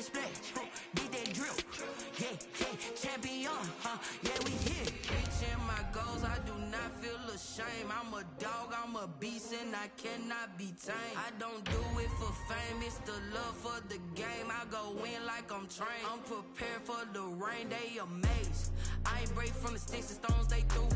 split, did that drill. Yeah, champion, yeah, we here. Reaching my goals, I do not feel ashamed. I'm a dog, I'm a beast, and I cannot be tamed. I don't do it for fame, it's the love for the game. I go in like I'm trained. I'm prepared for the rain, they amazed. I ain't break from the sticks and stones they threw.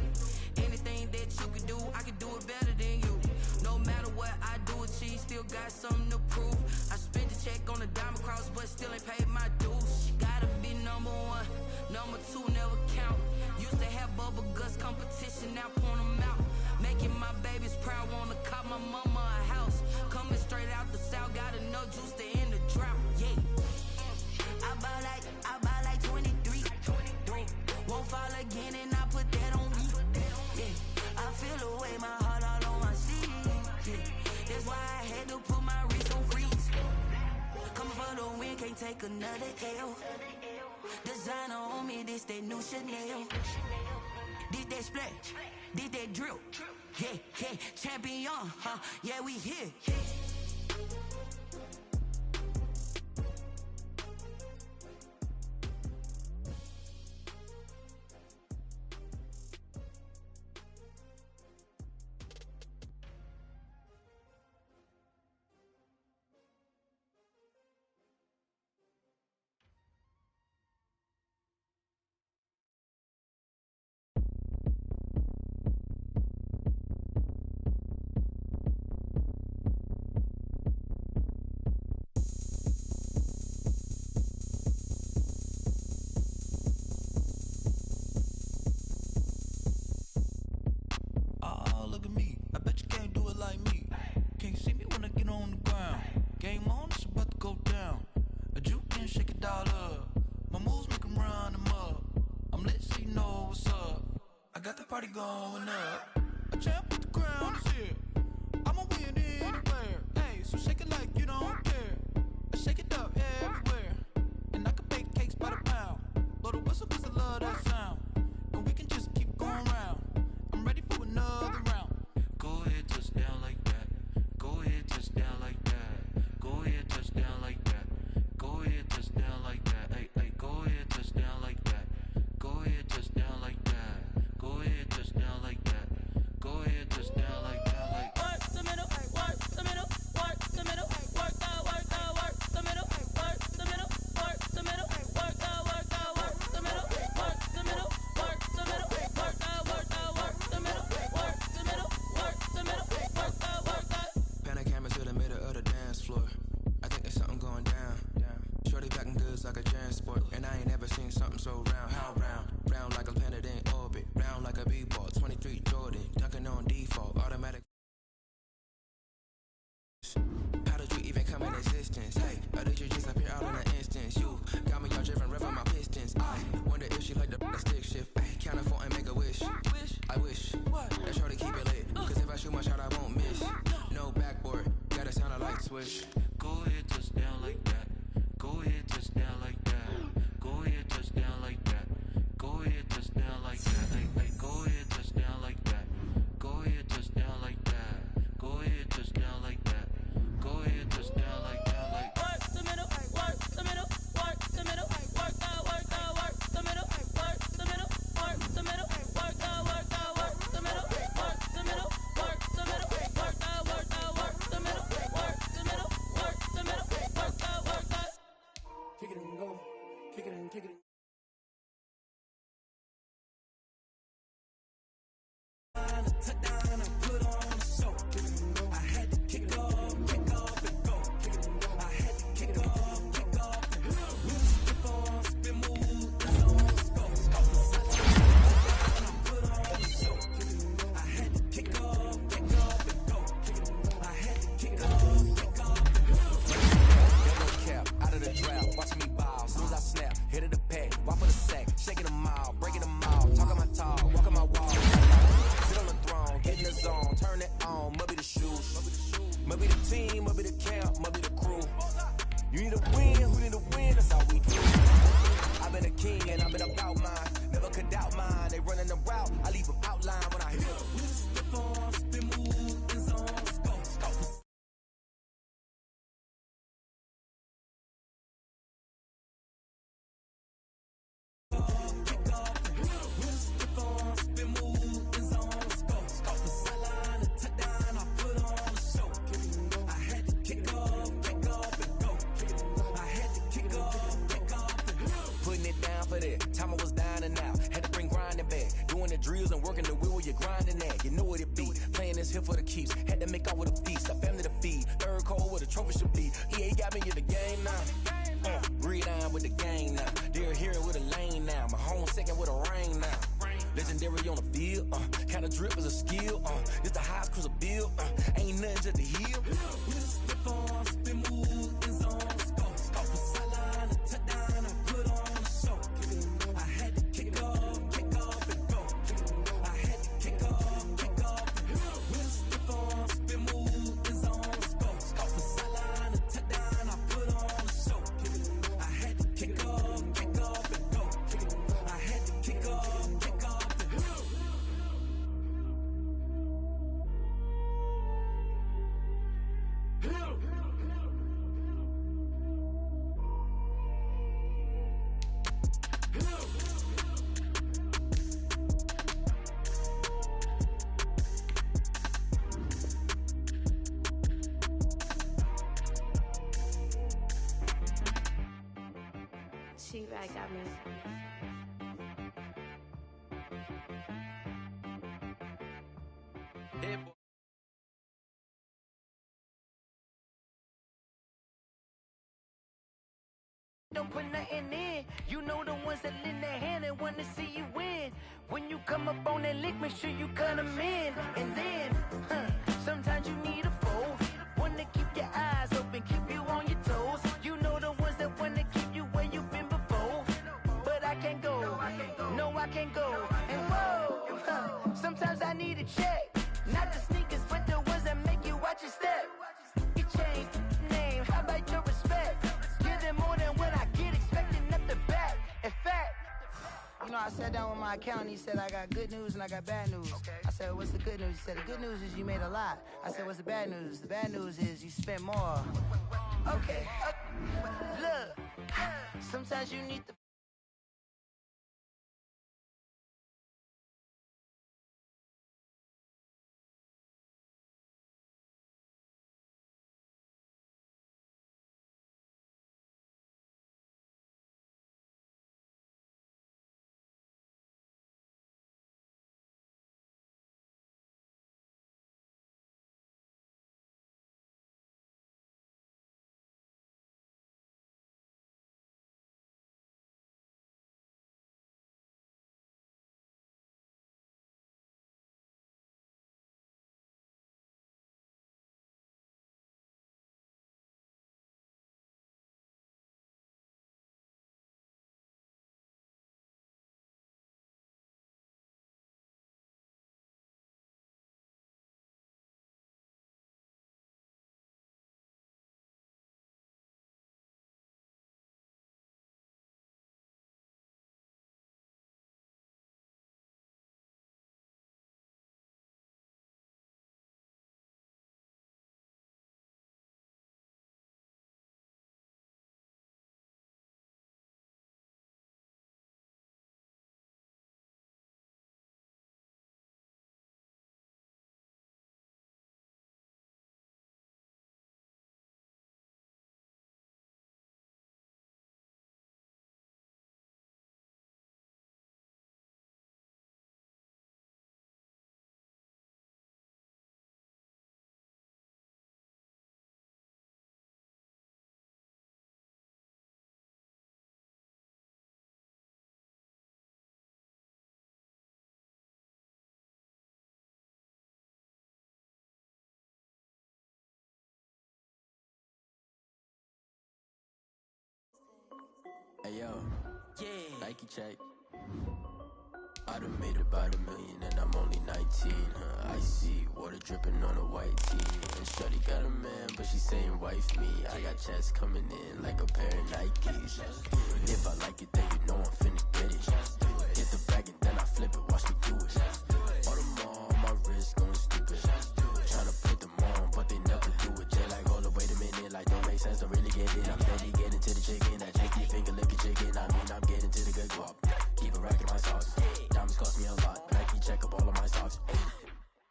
Anything that you can do, I can do it better than you. No matter what I do achieve, still got something to prove. I spent the check on the diamond cross, but still ain't paid my dues. Gotta be number one, number two never count. Used to have bubble guts competition, now point them out. Making my babies proud, wanna cop my mama a house. Coming straight out the south, got enough juice to end the drought. Yeah, I buy like 23. Won't fall again, and I put that on me. Yeah, I feel away, my heart all on my sleeve. Yeah, that's why I had to put my wrist on freeze. Coming for the win, can't take another L. Designer on me, this that new Chanel. Did that split, did that drill. Yeah, champion, yeah, we here. Party going up. A champ with the crown is here. I'ma win anywhere. Hey, so shake it like you don't care. Shake it up everywhere. And I can bake cakes by the pound. Blow the whistle 'cause I love that sound. And we can just keep going round. I'm ready for another round. Go ahead, touch down like that. Go ahead, touch down like that. Go ahead, touch down like that. Go ahead, touch down like that. Hey, go ahead, touch down like that. Go ahead, touch down like that. Go ahead, touch down like that. Go ahead, touch down like that. Like work the middle, work the middle, work the middle, work the middle, work the middle, work the middle, work the middle, work the middle, work the middle, work the middle, work the middle, work the middle, work the middle, work the. Pan the camera to the middle of the dance floor. I think there's something going down. Shorty packing goods like a transport, and I ain't never seen something so round. How round? Round like a planet in orbit, round like a b-ball. 23 Jordan, dunking on default, automatic. How did you even come in existence? Hey, or did you just appear out in an instance? You got me all driven, revving my pistons. I wonder if she like the stick shift. Ay, count a 4 and make a wish. I wish that shorty keep it lit, 'cause if I shoot my shot, I won't miss. No backboard, gotta sound a light switch. go ahead, touch down like that. Go ahead, touch down like that. Go ahead, touch down like that. Go ahead, touch down like that. Hey, go ahead, touch down like that. Go ahead, touch down like that. Go ahead, touch down like that. Go ahead, touch down like that. Like work the middle, work the middle, work the middle, work the middle, work the middle, work the middle, work the middle, work the middle, work the middle, work the middle, work the middle, work the middle, work the middle, work the. Kick it and go, kick it and kick it. Touchdown and I put on a show. I had to kick off and go. I had to kick off and go. Spin on, spin move, it's on scope. And I put on a show. I had to kick off and go. I had to kick off and go. Yellow cap, out of the draft, watching me ball. Soon as I snap, hit of the pack, walk for the sack, shaking them all, breaking them all, talking my talk, walking my wall. Sit on the throne, get in the zone, turn it on, must be the shoes, must be the team, must be the camp, must be the crew. You need a win, who need a win, that's all we do. I've been a king and I've been about mine, never could doubt mine, they running the route, I leave them outline when I hit them. Step on, spin move, it's on scope. Doing the drills and working the wheel where you're grinding at. You know what it be. Playing this here for the keeps. Had to make out with a feast. Got family to feed. Third cold where the trophy should be. EA got me in the game now. Gridiron with the gang now. They're here with a lane now. My home second with a ring now. Legendary on the field. Kinda drip is a skill. It's the highest cruiser bill. Ain't nothing just the hill. With a stiff on, spin move, in zone, scope. Off the sideline, a touchdown, I put on a show. I had to kick off and go. I had to kick off and go. With a stiff on, spin move, in zone, scope. Off the sideline, a touchdown, I put on a show. I had to kick off and go. I had to kick off and go. She right got me. Don't put nothing in. You know the ones that lend their hand and want to see you win. When you come up on that lick, make sure you cut them in. And then, sometimes you need a foe. One to keep your eyes open, keep you on your toes. You know the ones that want to keep you where you've been before. But I can't go. No, I can't go. And whoa, sometimes I need a check. Not the sneakers, but the ones that make you watch your step. You change name, how about your respect? Give them more than what I get, expecting up the back. In fact, you know, I sat down with my accountant. He said, I got good news and I got bad news. I said, what's the good news? He said, the good news is you made a lot. I said, what's the bad news? The bad news is you spent more. Okay, look, sometimes you need the Hey yo, yeah. Nike check. I done made about $1 million and I'm only 19. I see water dripping on a white tee. And shorty got a man, but she saying wife me. I got checks coming in like a pair of Nikes. If I like it, then you know I'm finna get it. Get the bag and then I flip it, watch me do it. All the more on my wrist going stupid. Tryna put them on, but they never do it. They like, hold up, wait a minute, like don't make sense, don't really get it. I'm steady getting to the chicken, that janky finger licking chicken. I mean, I'm getting to the good guap. Keep a rack in my socks. Diamonds cost me a lot. Nike check up all of my socks.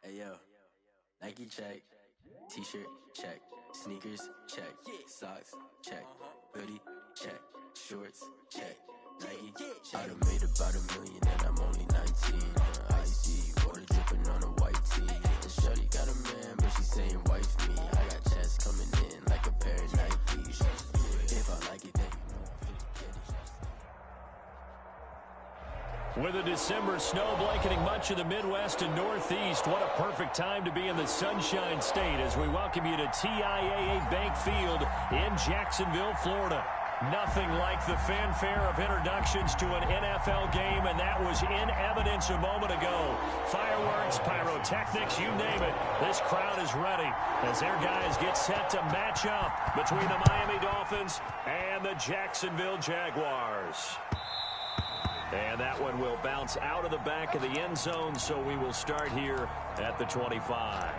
Hey yo, Nike check. T-shirt check. Sneakers check. Socks check. Hoodie check. Shorts check. Nike check. I done made about $1 million and I'm only 19. With a December snow blanketing much of the Midwest and Northeast, what a perfect time to be in the Sunshine State as we welcome you to TIAA Bank Field in Jacksonville, Florida. Nothing like the fanfare of introductions to an NFL game, and that was in evidence a moment ago. Fireworks, pyrotechnics, you name it. This crowd is ready as their guys get set to match up between the Miami Dolphins and the Jacksonville Jaguars. And that one will bounce out of the back of the end zone, so we will start here at the 25.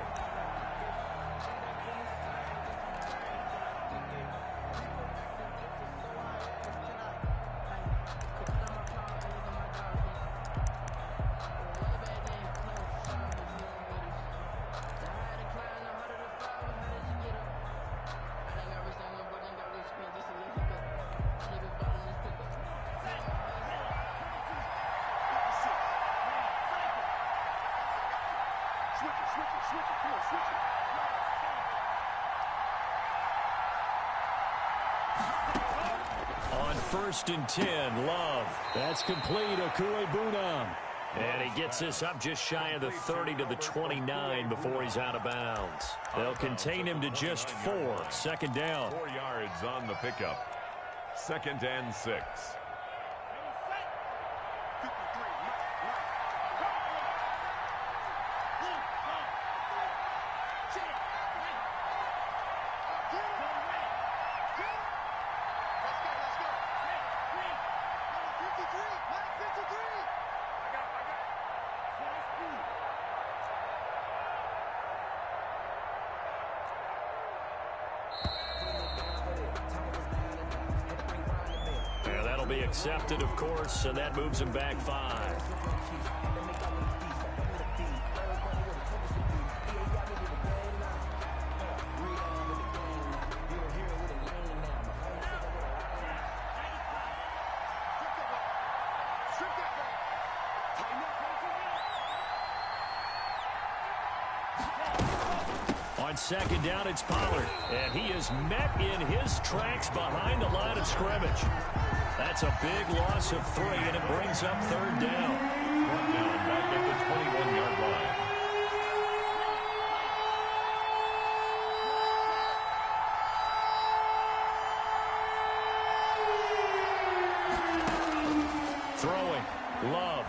On 1st and 10, Love. That's complete. Okuebunam. And he gets this up just shy of the 30 to the 29 before he's out of bounds. They'll contain him to just 4. 2nd down. 4 yards on the pickup. 2nd and 6. Be accepted, of course, and that moves him back 5. On 2nd down, it's Pollard, and he is met in his tracks behind the line of scrimmage. That's a big loss of 3, and it brings up 3rd down. Brought down back at the 21-yard line. Throwing, Love.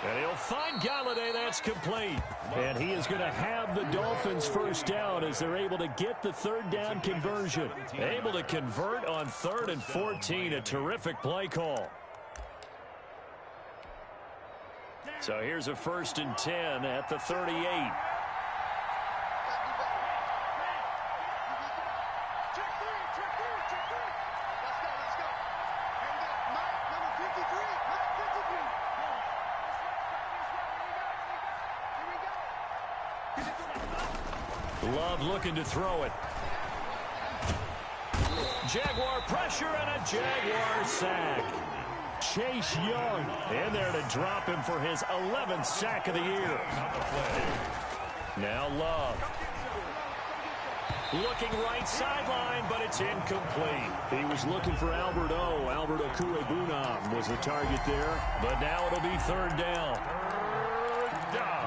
And he'll find Galladay. That's complete. And he is going to have the Dolphins 1st down as they're able to get the 3rd down conversion. Able to convert on 3rd and 14. A terrific play call. So here's a 1st and 10 at the 38. Love looking to throw it. Jaguar pressure and a Jaguar sack. Chase Young in there to drop him for his 11th sack of the year. Now Love. Looking right sideline, but it's incomplete. He was looking for Albert O. Albert Okuebunam was the target there, but now it'll be 3rd down. 3rd down.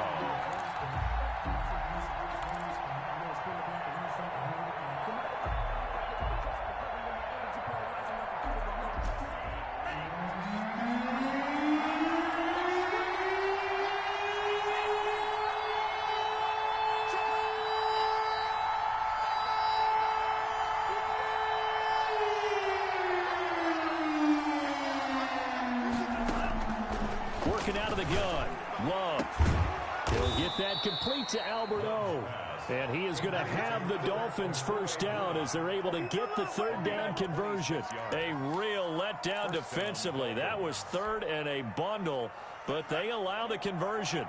Out of the gun. Love. He'll get that complete to Albert O. And he is going to have the Dolphins 1st down as they're able to get the 3rd down conversion. A real letdown defensively. That was 3rd and a bundle, but they allow the conversion.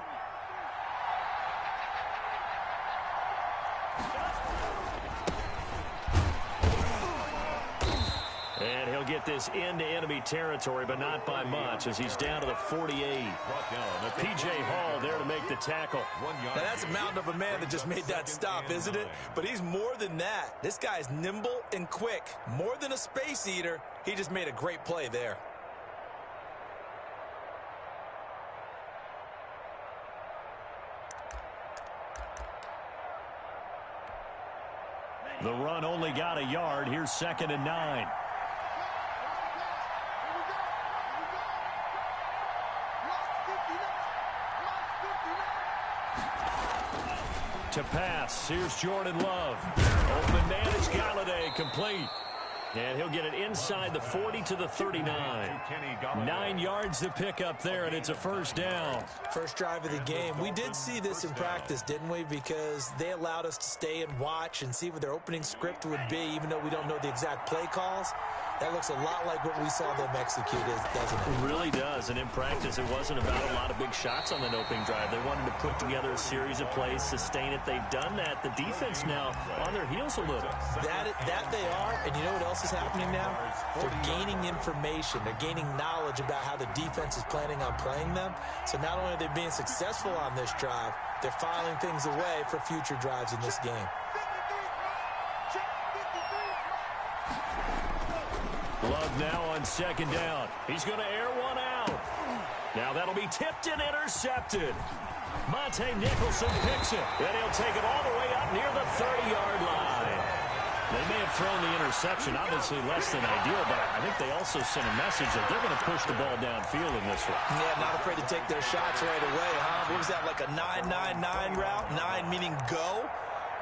And he'll get this into enemy territory, but not by much as he's down to the 48. P.J. Hall there to make the tackle. Now that's a mountain of a man that just made that stop, isn't it? But he's more than that. This guy's nimble and quick. More than a space eater, he just made a great play there. The run only got a yard. Here's 2nd and 9. To pass. Here's Jordan Love. Open man is Galladay, complete. And he'll get it inside the 40 to the 39. 9 yards to pick up there, and it's a first down. First drive of the game. We did see this in practice, didn't we? Because they allowed us to stay and watch and see what their opening script would be, even though we don't know the exact play calls. That looks a lot like what we saw them execute, doesn't it? It really does. And in practice, it wasn't about a lot of big shots on that opening drive. They wanted to put together a series of plays, sustain it. They've done that. The defense now on their heels a little. That they are. And you know what else is happening now? They're gaining information. They're gaining knowledge about how the defense is planning on playing them. So not only are they being successful on this drive, they're filing things away for future drives in this game. Love now on 2nd down. He's going to air one out. Now that'll be tipped and intercepted. Monte Nicholson picks it. And he'll take it all the way up near the 30-yard line. They may have thrown the interception, obviously less than ideal, but I think they also sent a message that they're going to push the ball downfield in this one. Yeah, not afraid to take their shots right away, huh? What was that, like a 9-9-9 route? 9 meaning go?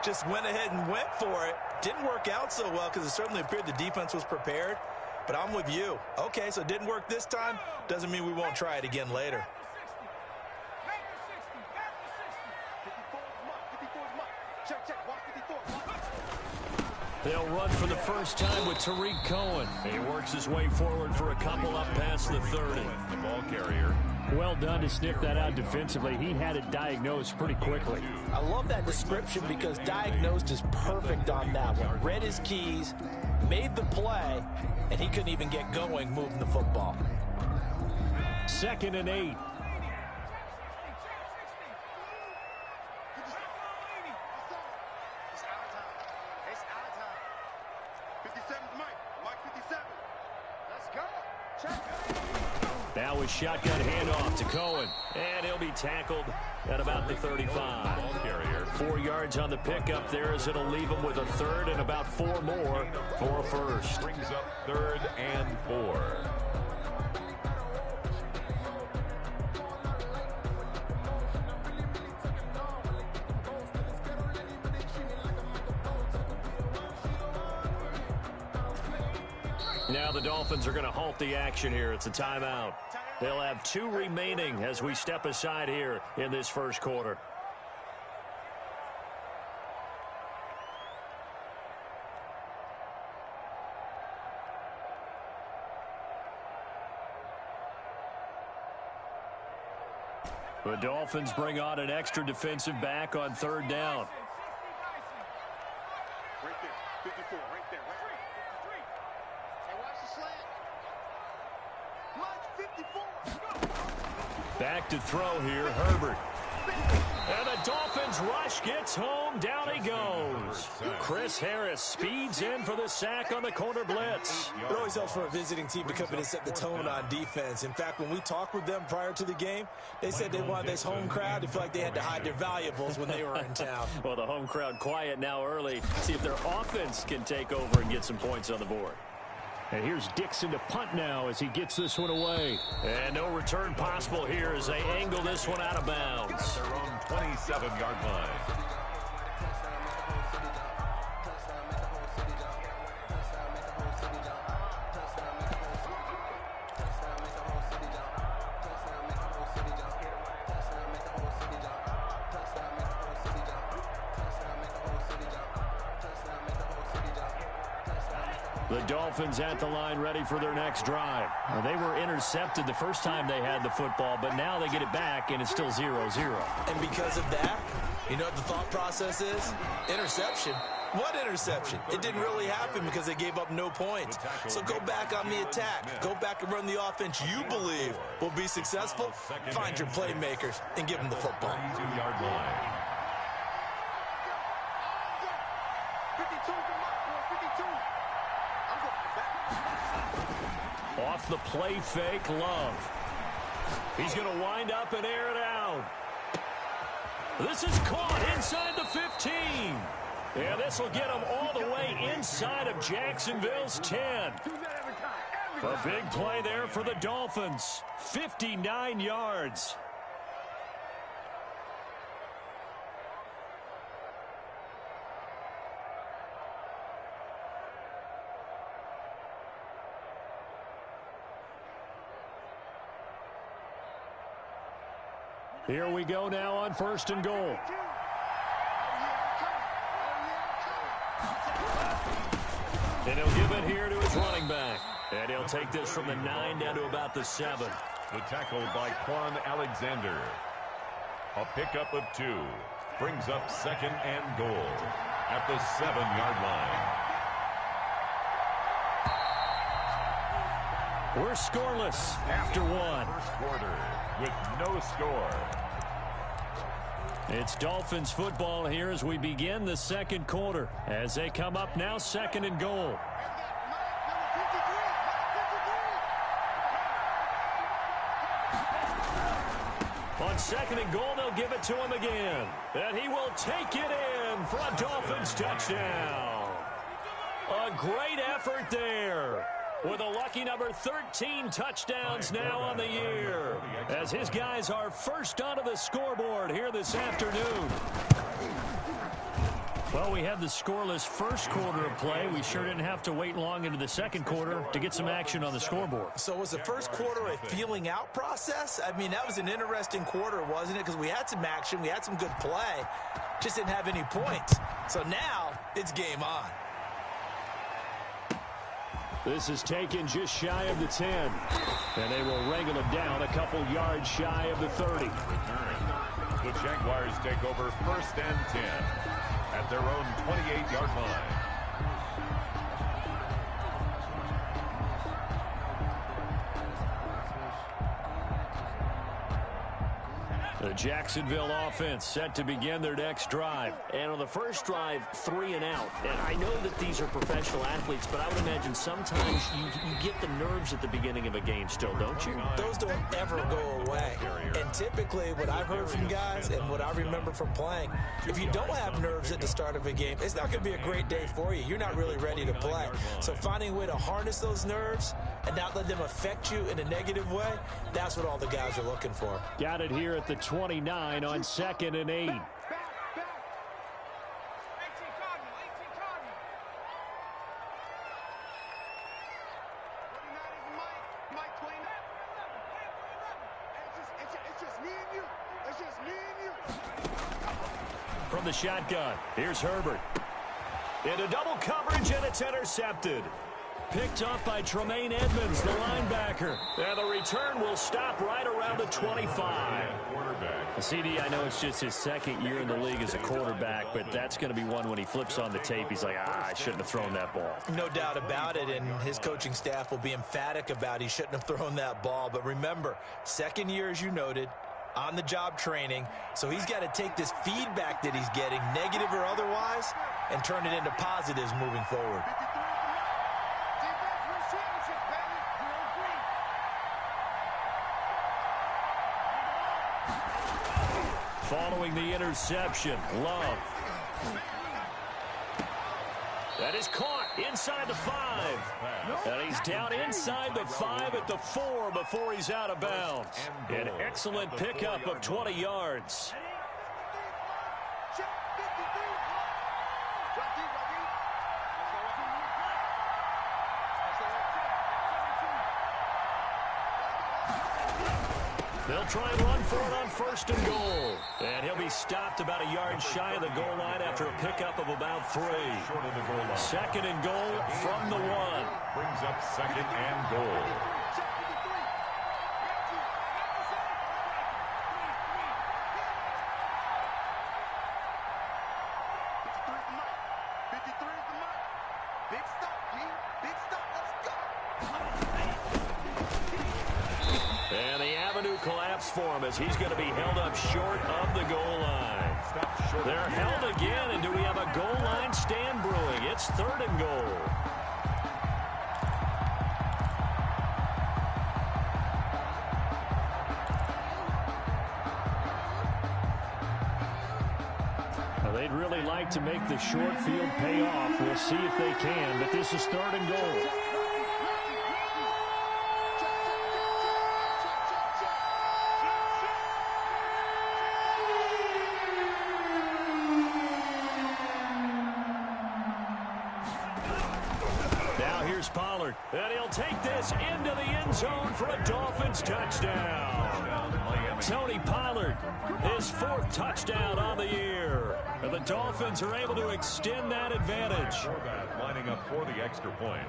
Just went ahead and went for it. Didn't work out so well because it certainly appeared the defense was prepared. But I'm with you. Okay, so it didn't work this time. Doesn't mean we won't try it again later. They'll run for the first time with Tariq Cohen. He works his way forward for a couple up past the 30. The ball carrier. Well done to sniff that out defensively. He had it diagnosed pretty quickly. I love that description because diagnosed is perfect on that one. Read his keys, made the play, and he couldn't even get going moving the football. 2nd and 8. Now a shotgun handoff to Cohen. And he'll be tackled at about the 35. Ball carrier. 4 yards on the pickup there as it'll leave him with a 3rd and about 4 more for a first. Brings up 3rd and 4. Now the Dolphins are going to halt the action here. It's a timeout. They'll have 2 remaining as we step aside here in this first quarter. The Dolphins bring on an extra defensive back on 3rd down. Right there, 54, right there, right. Hey, watch the slant. Lunch 54. Back to throw here, Herbert. And the Dolphins rush gets home. Down he goes. Chris Harris speeds in for the sack on the corner blitz. It always helps for a visiting team to come in and set the tone on defense. In fact, when we talked with them prior to the game, they said they wanted this home crowd to feel like they had to hide their valuables when they were in town. Well, the home crowd quiet now early. See if their offense can take over and get some points on the board. And here's Dixon to punt now as he gets this one away. And no return possible here as they angle this one out of bounds. Their own 27-yard line. The Dolphins at the line ready for their next drive. Well, they were intercepted the first time they had the football, but now they get it back, and it's still 0-0. And because of that, you know what the thought process is? Interception. What interception? It didn't really happen because they gave up no points. So go back on the attack. Go back and run the offense you believe will be successful. Find your playmakers and give them the football. 2-yard line. 52, 52. Off the play fake, Love. He's going to wind up and air it out. This is caught inside the 15. And this will get them all the way inside of Jacksonville's 10. A big play there for the Dolphins. 59 yards. Here we go now on 1st and goal. And he'll give it here to his running back. And he'll take this from the 9 down to about the 7. The tackle by Quan Alexander. A pickup of 2. Brings up 2nd and goal at the 7-yard line. We're scoreless after 1. First quarter with no score. It's Dolphins football here as we begin the 2nd quarter. As they come up now, 2nd and goal. On 2nd and goal, they'll give it to him again. And he will take it in for a Dolphins touchdown. A great effort there. With a lucky number 13 touchdowns now on the year. As his guys are first onto the scoreboard here this afternoon. Well, we had the scoreless first quarter of play. We sure didn't have to wait long into the 2nd quarter to get some action on the scoreboard. So was the first quarter a feeling out process? I mean, that was an interesting quarter, wasn't it? Because we had some action, we had some good play, just didn't have any points. So now it's game on. This is taken just shy of the 10. And they will wrangle it down a couple yards shy of the 30. The Jaguars take over 1st and 10 at their own 28-yard line. The Jacksonville offense set to begin their next drive. And on the first drive, 3 and out. And I know that these are professional athletes, but I would imagine sometimes you get the nerves at the beginning of a game still, don't you? Those don't ever go away. And typically what I've heard from guys and what I remember from playing, if you don't have nerves at the start of a game, it's not going to be a great day for you. You're not really ready to play. So finding a way to harness those nerves and not let them affect you in a negative way, that's what all the guys are looking for. Got it here at the 29 on 2nd and 8. From the shotgun, here's Herbert. Into double coverage, and it's intercepted. Picked up by Tremaine Edmonds, the linebacker. And the return will stop right around the 25. CD, I know it's just his 2nd year in the league as a quarterback, but that's going to be one when he flips on the tape, he's like, I shouldn't have thrown that ball. No doubt about it, and his coaching staff will be emphatic about he shouldn't have thrown that ball. But remember, 2nd year, as you noted, on-the-job training, so he's got to take this feedback that he's getting, negative or otherwise, and turn it into positives moving forward. Following the interception, Love. That is caught inside the 5. And he's down inside the 5 at the 4 before he's out of bounds. An excellent pickup of 20 yards. They'll try and run for it on 1st and goal. And he'll be stopped about a yard shy of the goal line after a pickup of about 3. 2nd and goal from the 1. Brings up 2nd and goal. Collapse for him as he's going to be held up short of the goal line. They're held again, and do we have a goal line stand brewing? It's 3rd and goal. They'd really like to make the short field pay off. We'll see if they can, but this is 3rd and goal. Now here's Pollard, and he'll take this into the end zone for a Dolphins touchdown. Tony Pollard, his 4th touchdown on the year. And the Dolphins are able to extend that advantage. Lining up for the extra point.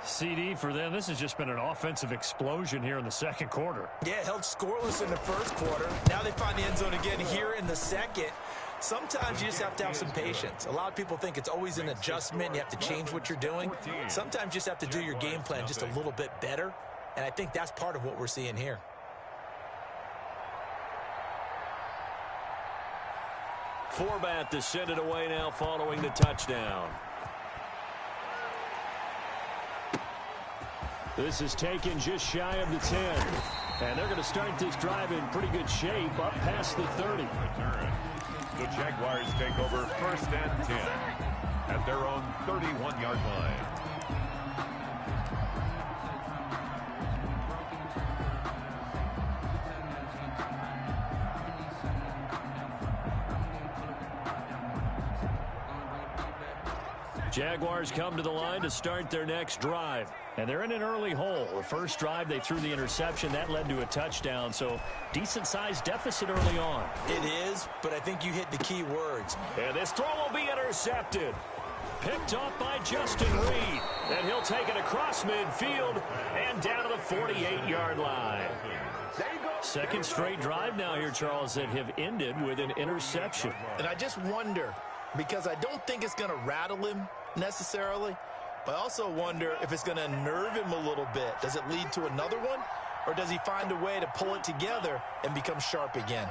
CD for them, this has just been an offensive explosion here in the 2nd quarter. Yeah, held scoreless in the 1st quarter. Now they find the end zone again here in the 2nd. Sometimes you just have to have some patience. A lot of people think it's always an adjustment. You have to change what you're doing. Sometimes you just have to do your game plan just a little bit better. And I think that's part of what we're seeing here. Forbat to send it away now following the touchdown. This is taken just shy of the 10. And they're going to start this drive in pretty good shape up past the 30. The Jaguars take over 1st and 10 at their own 31-yard line. Jaguars come to the line to start their next drive. And they're in an early hole. The first drive, they threw the interception. That led to a touchdown, so decent-sized deficit early on. It is, but I think you hit the key words. And this throw will be intercepted. Picked off by Justin Reed. And he'll take it across midfield and down to the 48-yard line. Second straight drive now here, Charles, that have ended with an interception. And I just wonder, because I don't think it's going to rattle him necessarily, but I also wonder if it's going to nerve him a little bit. Does it lead to another one? Or does he find a way to pull it together and become sharp again?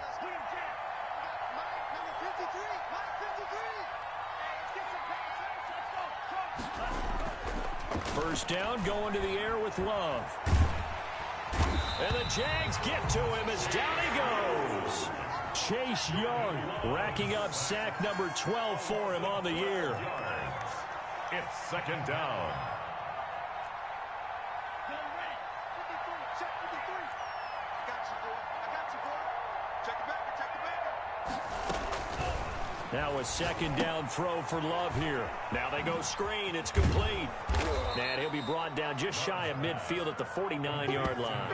First down, going to the air with Love. And the Jags get to him as down he goes. Chase Young racking up sack number 12 for him on the year. It's 2nd down. Now a 2nd down throw for Love here. Now they go screen. It's complete. And he'll be brought down just shy of midfield at the 49-yard line.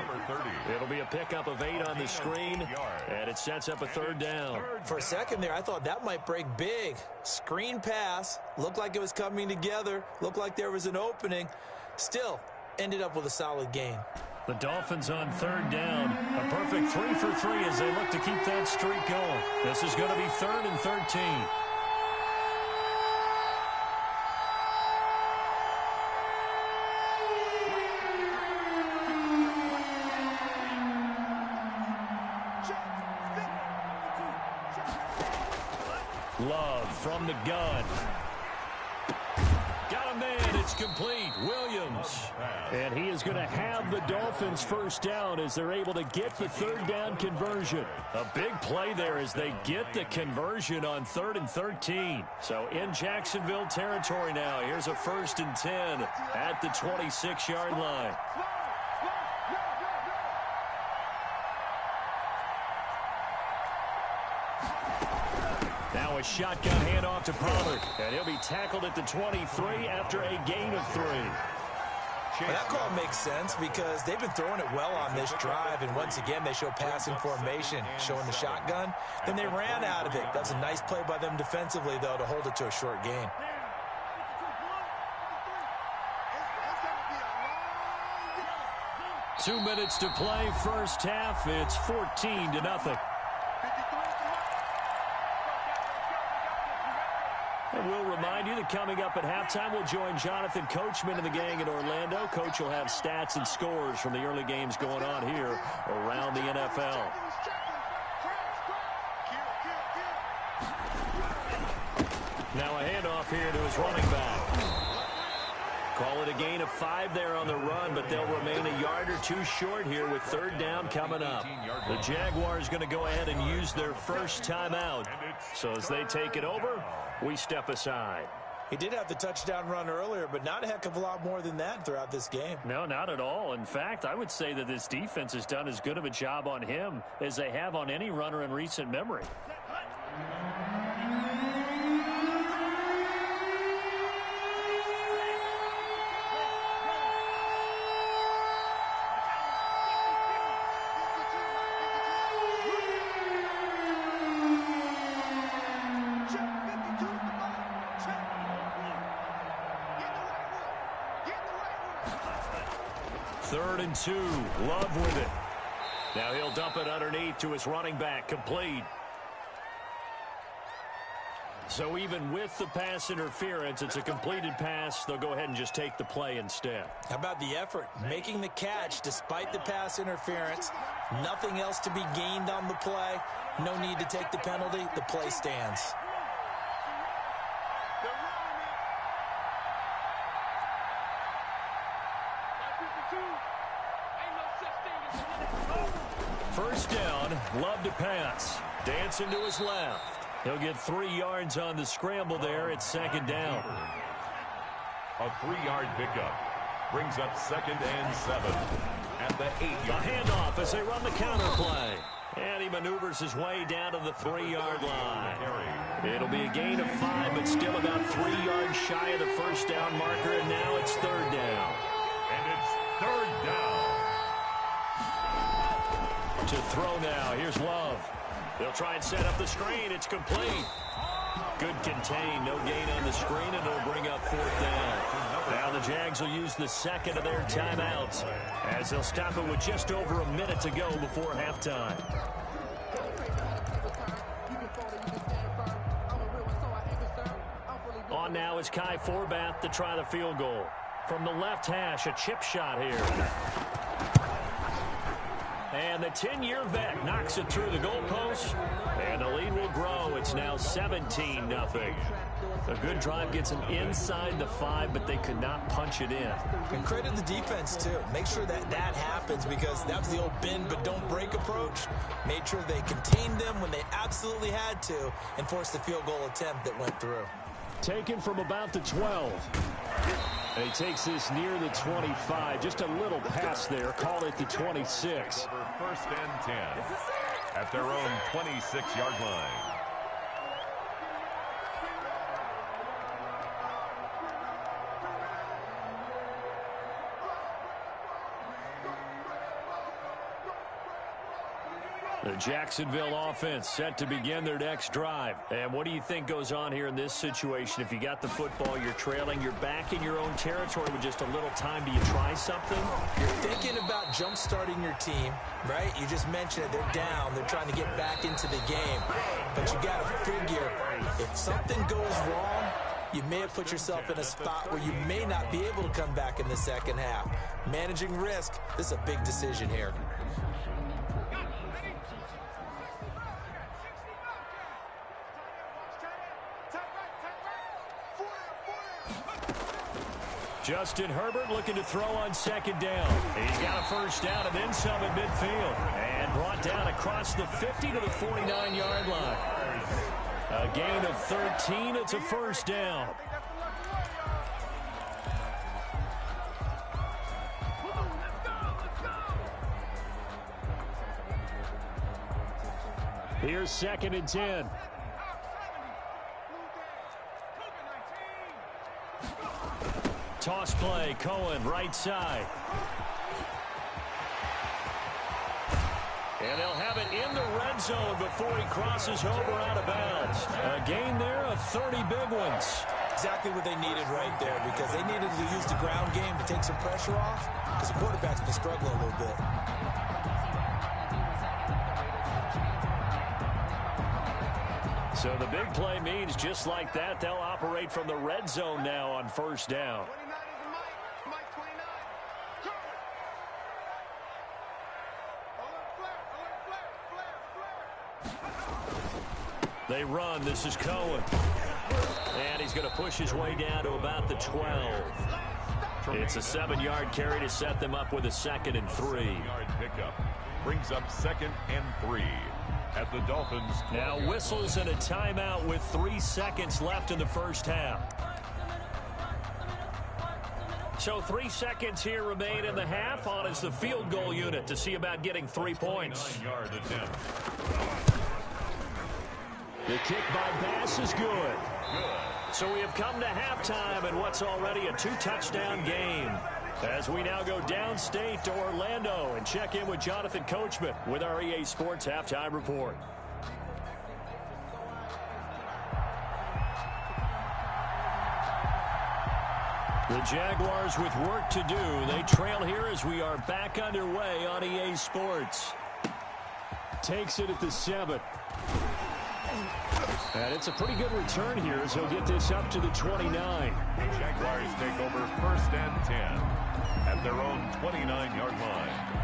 It'll be a pickup of 8 on the screen, and it sets up a 3rd down. For a second there, I thought that might break big. Screen pass. Looked like it was coming together. Looked like there was an opening. Still, ended up with a solid gain. The Dolphins on 3rd down. A perfect 3 for 3 as they look to keep that streak going. This is going to be 3rd and 13. Love from the gun. Got him there. It's complete. Williams. And he is going to have the Dolphins first down as they're able to get the 3rd down conversion. A big play there as they get the conversion on 3rd and 13. So in Jacksonville territory now. Here's a 1st and 10 at the 26-yard line. Now a shotgun handoff to Pollard, and he'll be tackled at the 23 after a gain of 3. Well, that call makes sense because they've been throwing it well on this drive, and once again they show passing formation, showing the shotgun. Then they ran out of it. That's a nice play by them defensively, though, to hold it to a short gain. Two minutes to play, first half. It's 14-0. And we'll remind you that coming up at halftime, we'll join Jonathan Coachman and the gang in Orlando. Coach will have stats and scores from the early games going on here around the NFL. Now a handoff here to his running back. Call it a gain of 5 there on the run, but they'll remain a yard or 2 short here with 3rd down coming up. The Jaguars going to go ahead and use their first timeout. So as they take it over, we step aside. He did have the touchdown run earlier, but not a heck of a lot more than that throughout this game. No, not at all. In fact, I would say that this defense has done as good of a job on him as they have on any runner in recent memory. Third and 2. Love with it. Now he'll dump it underneath to his running back. Complete. So even with the pass interference, it's a completed pass. They'll go ahead and just take the play instead. How about the effort? Making the catch despite the pass interference. Nothing else to be gained on the play. No need to take the penalty. The play stands. First down, Love to pass. Dancing to his left. He'll get 3 yards on the scramble there at 2nd down. A 3-yard pickup brings up 2nd and 7 at the 8-yard. The handoff as they run the counter play. And he maneuvers his way down to the 3-yard line. It'll be a gain of 5, but still about 3 yards shy of the first down marker, and now it's 3rd down. And it's 3rd down. To throw now. Here's Love. They'll try and set up the screen. It's complete. Good contain. No gain on the screen, and it'll bring up 4th down. Now the Jags will use the 2nd of their timeouts as they'll stop it with just over a minute to go before halftime. On now is Kai Forbath to try the field goal. From the left hash, a chip shot here. And the 10-year vet knocks it through the goalpost, and the lead will grow. It's now 17-0. A good drive gets them inside the 5, but they could not punch it in. And credit the defense, too. Make sure that happens, because that was the old bend but don't break approach. Made sure they contained them when they absolutely had to and forced the field goal attempt that went through. Taken from about the 12. And he takes this near the 25. Just a little pass there. Call it the 26. Over 1st and 10 at their own 26-yard line. The Jacksonville offense set to begin their next drive. And what do you think goes on here in this situation? If you got the football, you're trailing, you're back in your own territory with just a little time. Do you try something? You're thinking about jump-starting your team, right? You just mentioned it. They're down. They're trying to get back into the game. But you got to figure, if something goes wrong, you may have put yourself in a spot where you may not be able to come back in the second half. Managing risk, this is a big decision here. Justin Herbert looking to throw on 2nd down. He's got a first down and then some at midfield. And brought down across the 50 to the 49-yard line. A gain of 13. It's a first down. Here's 2nd and 10. Toss play, Cohen, right side. And they'll have it in the red zone before he crosses over out of bounds. A gain there of 30 big ones. Exactly what they needed right there, because they needed to use the ground game to take some pressure off, because the quarterback's been struggling a little bit. So the big play means just like that, they'll operate from the red zone now on first down. They run. This is Cohen. And he's going to push his way down to about the 12. It's a 7-yard carry to set them up with a 2nd and 3. 7-yard pickup brings up 2nd and 3 at the Dolphins. Now whistles and a timeout with 3 seconds left in the first half. So 3 seconds here remain in the half. On is the field goal unit to see about getting 3 points. 9-yard attempt. The kick by Bass is good. So we have come to halftime in what's already a 2-touchdown game. As we now go downstate to Orlando and check in with Jonathan Coachman with our EA Sports Halftime Report. The Jaguars with work to do. They trail here as we are back underway on EA Sports. Takes it at the 7. And it's a pretty good return here as he'll get this up to the 29. The Jaguars take over 1st and 10 at their own 29-yard line.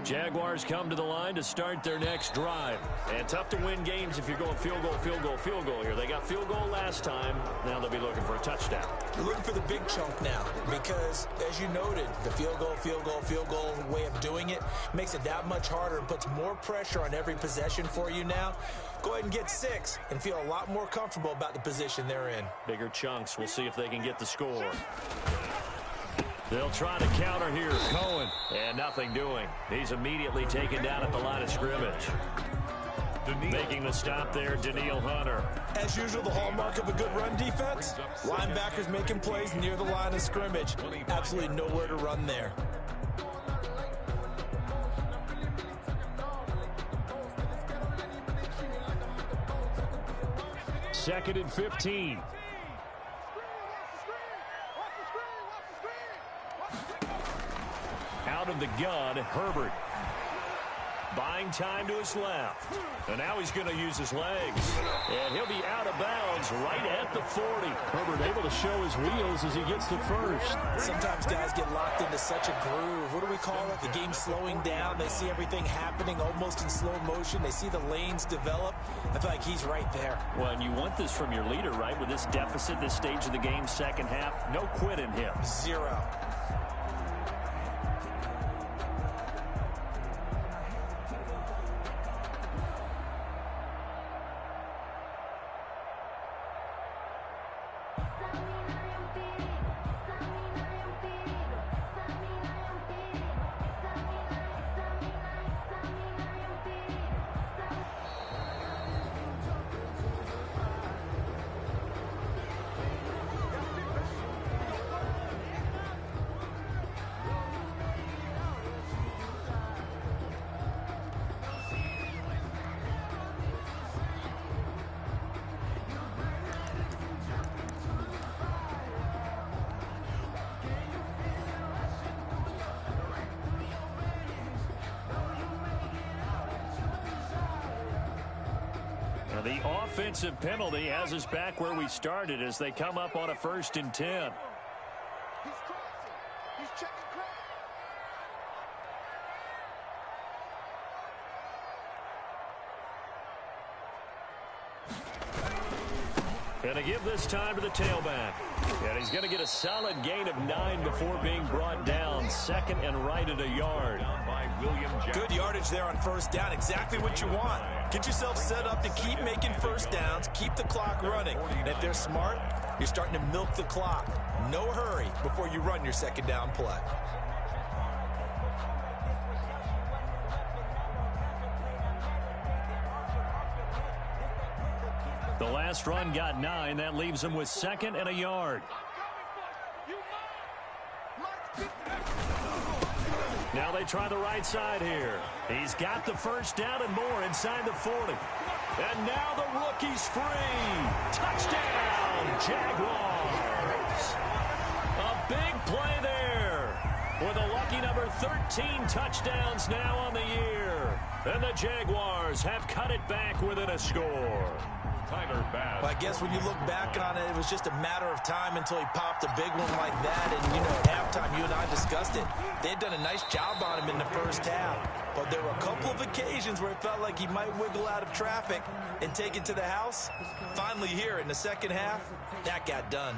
Jaguars come to the line to start their next drive. And tough to win games if you're going field goal, field goal, field goal here. They got field goal last time. Now they'll be looking for a touchdown. You're looking for the big chunk now because, as you noted, the field goal way of doing it makes it that much harder and puts more pressure on every possession for you now. Go ahead and get 6 and feel a lot more comfortable about the position they're in. Bigger chunks. We'll see if they can get the score. They'll try to counter here. Cohen. And nothing doing. He's immediately taken down at the line of scrimmage. Making the stop there, Daniil Hunter. As usual, the hallmark of a good run defense. Linebackers making plays near the line of scrimmage. Absolutely nowhere to run there. Second and 15. Out of the gun, Herbert. Buying time to his left. And now he's going to use his legs. And he'll be out of bounds right at the 40. Herbert able to show his wheels as he gets the first. Sometimes guys get locked into such a groove. What do we call it? The game's slowing down. They see everything happening almost in slow motion. They see the lanes develop. I feel like he's right there. Well, and you want this from your leader, right? With this deficit, this stage of the game, second half, no quit in him. 0. The offensive penalty has us back where we started as they come up on a 1st and 10. He's checking crowd. Going to give this time to the tailback. And he's going to get a solid gain of 9 before being brought down. 2nd and right at a yard. Good yardage there on 1st down. Exactly what you want. Get yourself set up to keep making 1st downs. Keep the clock running. And if they're smart, you're starting to milk the clock. No hurry before you run your 2nd down play. The last run got 9. That leaves him with 2nd and a yard. Now they try the right side here. He's got the 1st down and more inside the 40. And now the rookie's free. Touchdown, Jaguars. A big play there with a lucky number 13 touchdowns now on the year. And the Jaguars have cut it back within a score. Well, I guess when you look back on it, it was just a matter of time until he popped a big one like that. And, you know, at halftime, you and I discussed it. They had done a nice job on him in the first half. But there were a couple of occasions where it felt like he might wiggle out of traffic and take it to the house. Finally here in the second half, that got done.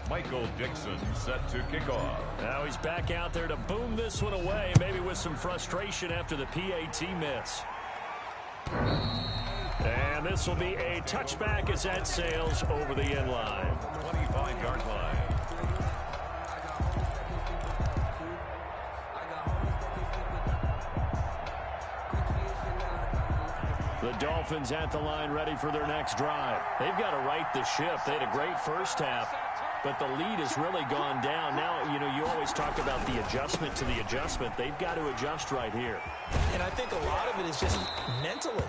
Michael Dixon set to kick off. Now he's back out there to boom this one away, maybe with some frustration after the PAT miss. And this will be a touchback as that sails over the end line. 25-yard line. The Dolphins at the line ready for their next drive. They've got to right the ship. They had a great first half, but the lead has really gone down. Now, you know, you always talk about the adjustment to the adjustment. They've got to adjust right here. And I think a lot of it is just mentally.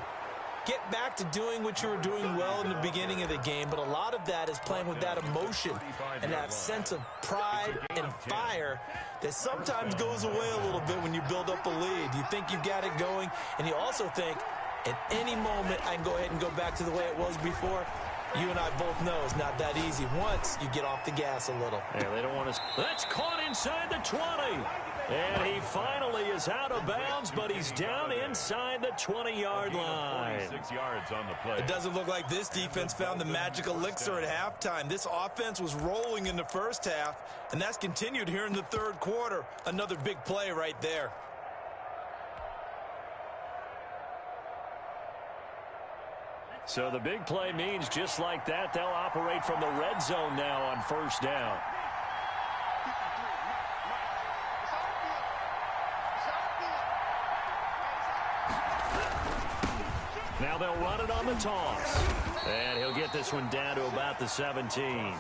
Get back to doing what you were doing well in the beginning of the game, but a lot of that is playing with that emotion and that sense of pride and fire that sometimes goes away a little bit when you build up a lead. You think you've got it going, and you also think, at any moment, I can go ahead and go back to the way it was before. You and I both know it's not that easy once you get off the gas a little. Yeah, they don't want to. That's caught inside the 20. And he finally is out of bounds, but he's down inside the 20-yard line. 46 yards on the play. It doesn't look like this defense found the magic elixir at halftime. This offense was rolling in the first half, and that's continued here in the third quarter. Another big play right there. So the big play means just like that, they'll operate from the red zone now on first down. Now they'll run it on the toss. And he'll get this one down to about the 17.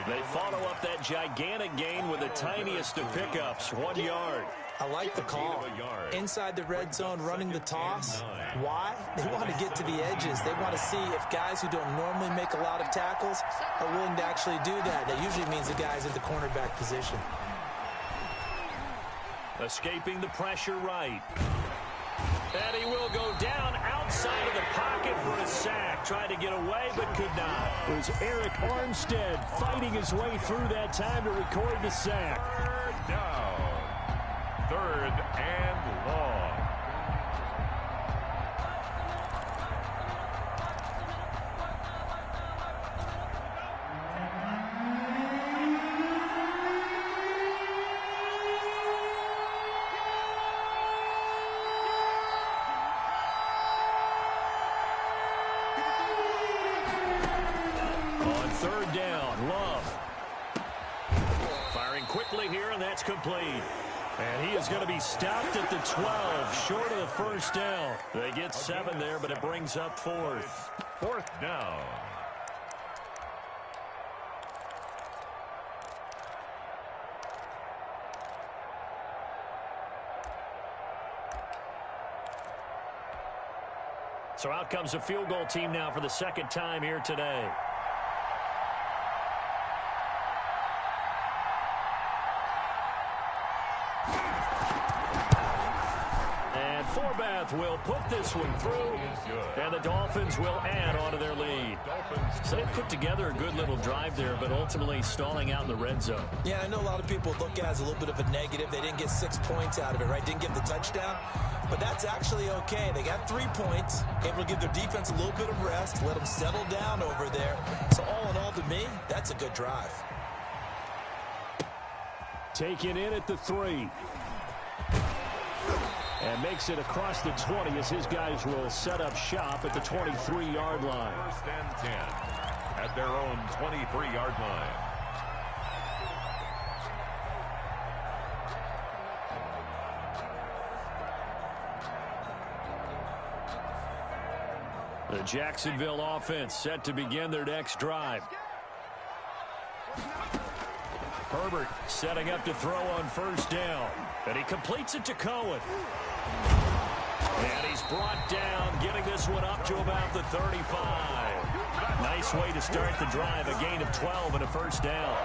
They follow up that gigantic gain with the tiniest of pickups, 1 yard. I like the call. Inside the red zone, running the toss. Why? They want to get to the edges. They want to see if guys who don't normally make a lot of tackles are willing to actually do that. That usually means the guy's at the cornerback position. Escaping the pressure right. And he will go down outside of the pocket for a sack. Tried to get away, but could not. It was Eric Armstead fighting his way through that time to record the sack. Third down. Third and long. On third down, Love. Firing quickly here, and that's complete. And he is going to be stopped at the 12, short of the first down. They get 7 there, but it brings up fourth. Fourth down. So out comes the field goal team now for the second time here today. Forbath will put this one through, and the Dolphins will add on to their lead. So they put together a good little drive there, but ultimately stalling out in the red zone. Yeah, I know a lot of people look at it as a little bit of a negative. They didn't get 6 points out of it, right? Didn't get the touchdown. But that's actually okay. They got 3 points, able to give their defense a little bit of rest, let them settle down over there. So all in all, to me, that's a good drive. Taken in at the 3. And makes it across the 20 as his guys will set up shop at the 23-yard line. First and 10 at their own 23-yard line. The Jacksonville offense set to begin their next drive. Herbert setting up to throw on first down. And he completes it to Cohen. And he's brought down, getting this one up to about the 35. Nice way to start the drive. A gain of 12 and a first down.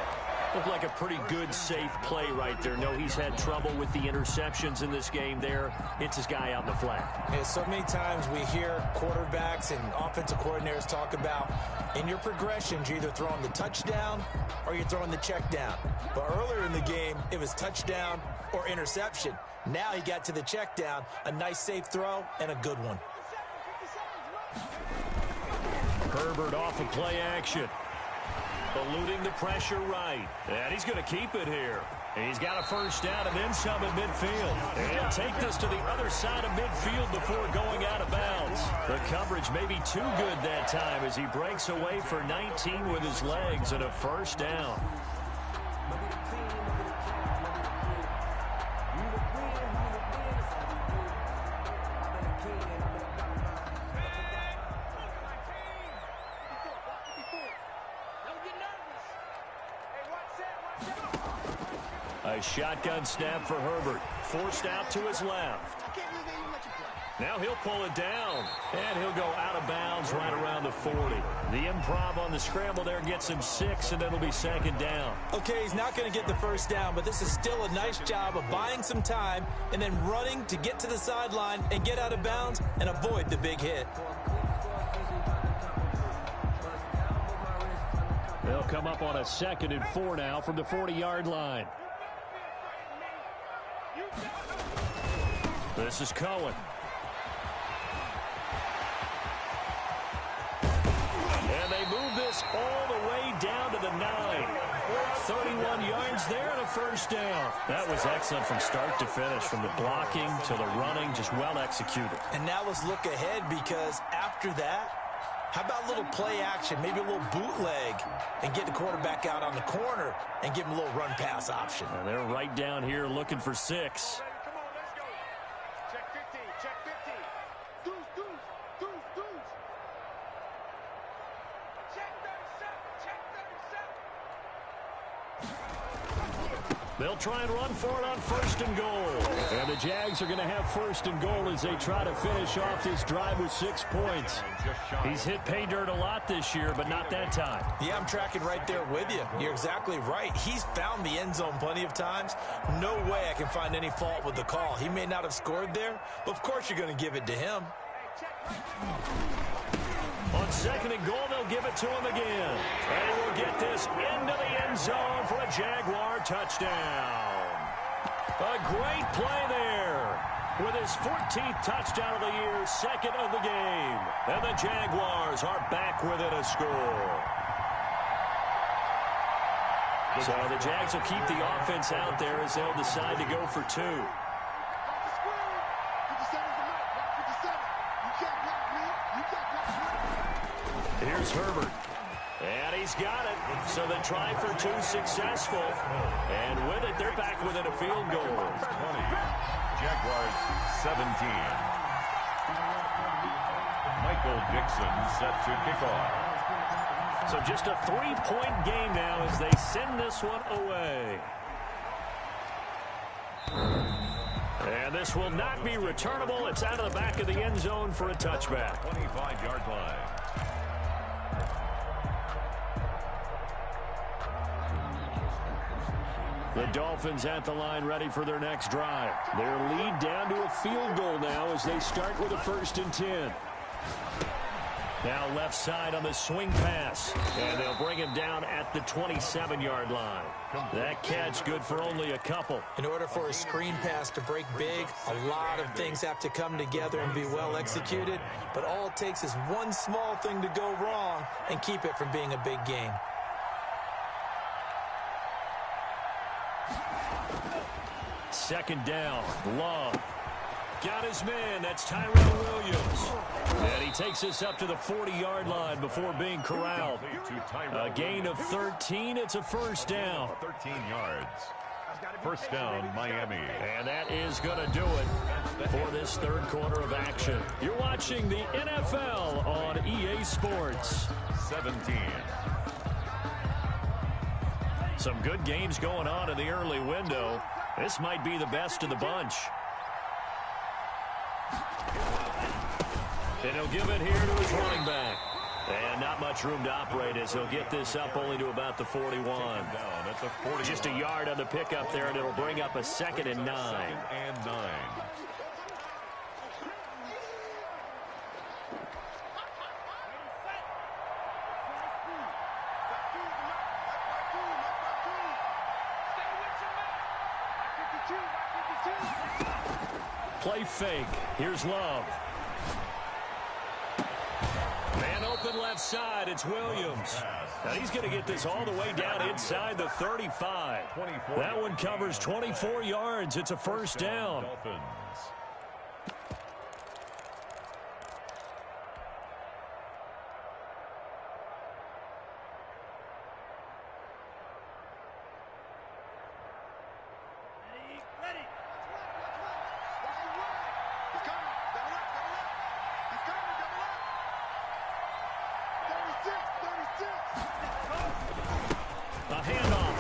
Looked like a pretty good, safe play right there. No, he's had trouble with the interceptions in this game there. Hits his guy out in the flat. Yeah, so many times we hear quarterbacks and offensive coordinators talk about in your progressions, you're either throwing the touchdown or you're throwing the check down. But earlier in the game, it was touchdown or interception. Now he got to the check down, a nice safe throw, and a good one. Herbert off of play action. Eluding the pressure right. And he's going to keep it here. He's got a first down and then some at midfield. And he'll take this to the other side of midfield before going out of bounds. The coverage may be too good that time as he breaks away for 19 with his legs and a first down. A shotgun snap for Herbert. Forced out to his left. Now he'll pull it down. And he'll go out of bounds right around the 40. The improv on the scramble there gets him 6, and it'll be second down. Okay, he's not going to get the first down, but this is still a nice job of buying some time and then running to get to the sideline and get out of bounds and avoid the big hit. They'll come up on a 2nd and 4 now from the 40-yard line. This is Cohen. And they move this all the way down to the 9. 31 yards there and a first down. That was excellent from start to finish, from the blocking to the running, just well executed. And now let's look ahead, because after that, how about a little play action, maybe a little bootleg, and get the quarterback out on the corner and give him a little run-pass option. And they're right down here looking for 6. They'll try and run for it on 1st and goal. And the Jags are going to have 1st and goal as they try to finish off this drive with 6 points. He's hit pay dirt a lot this year, but not that time. Yeah, I'm tracking right there with you. You're exactly right. He's found the end zone plenty of times. No way I can find any fault with the call. He may not have scored there, but of course you're going to give it to him. On 2nd and goal, they'll give it to him again. And he will get this into the end zone for a Jaguar touchdown. A great play there. With his 14th touchdown of the year, 2nd of the game. And the Jaguars are back within a score. So the Jags will keep the offense out there as they'll decide to go for 2. Here's Herbert. And he's got it. So the try for 2 successful. And with it, they're back within a field goal. 20. Jaguars 17. Michael Dixon set to kick off. So just a 3-point game now as they send this one away. And this will not be returnable. It's out of the back of the end zone for a touchback. 25-yard line. The Dolphins at the line ready for their next drive. Their lead down to a field goal now as they start with a 1st and 10. Now left side on the swing pass. And they'll bring him down at the 27-yard line. That catch good for only a couple. In order for a screen pass to break big, a lot of things have to come together and be well executed. But all it takes is one small thing to go wrong and keep it from being a big game. Second down, Love. Got his man, that's Tyrell Williams. And he takes this up to the 40-yard line before being corralled. A gain of 13, it's a first down. 13 yards. First down, Miami. And that is going to do it for this third quarter of action. You're watching the NFL on EA Sports. 17. Some good games going on in the early window. This might be the best of the bunch. And he'll give it here to his running back. And not much room to operate as he'll get this up only to about the 41. Just a yard on the pickup there, and it'll bring up a 2nd and 9. 2nd and 9. Play fake. Here's Love. Man open left side. It's Williams. Now he's going to get this all the way down inside the 35. That one covers 24 yards. It's a first down.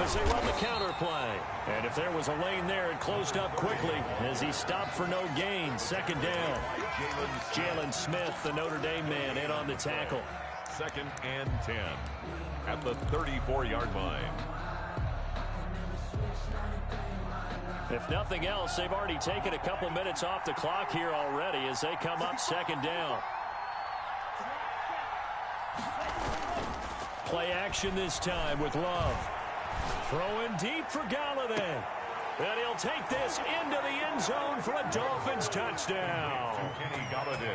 As they run the counter play. And if there was a lane there, it closed up quickly as he stopped for no gain. 2nd down. Jalen Smith, the Notre Dame man, in on the tackle. 2nd and 10 at the 34-yard line. If nothing else, they've already taken a couple minutes off the clock here already as they come up 2nd down. Play action this time with Love. Throwing deep for Galladay. And he'll take this into the end zone for a Dolphins touchdown.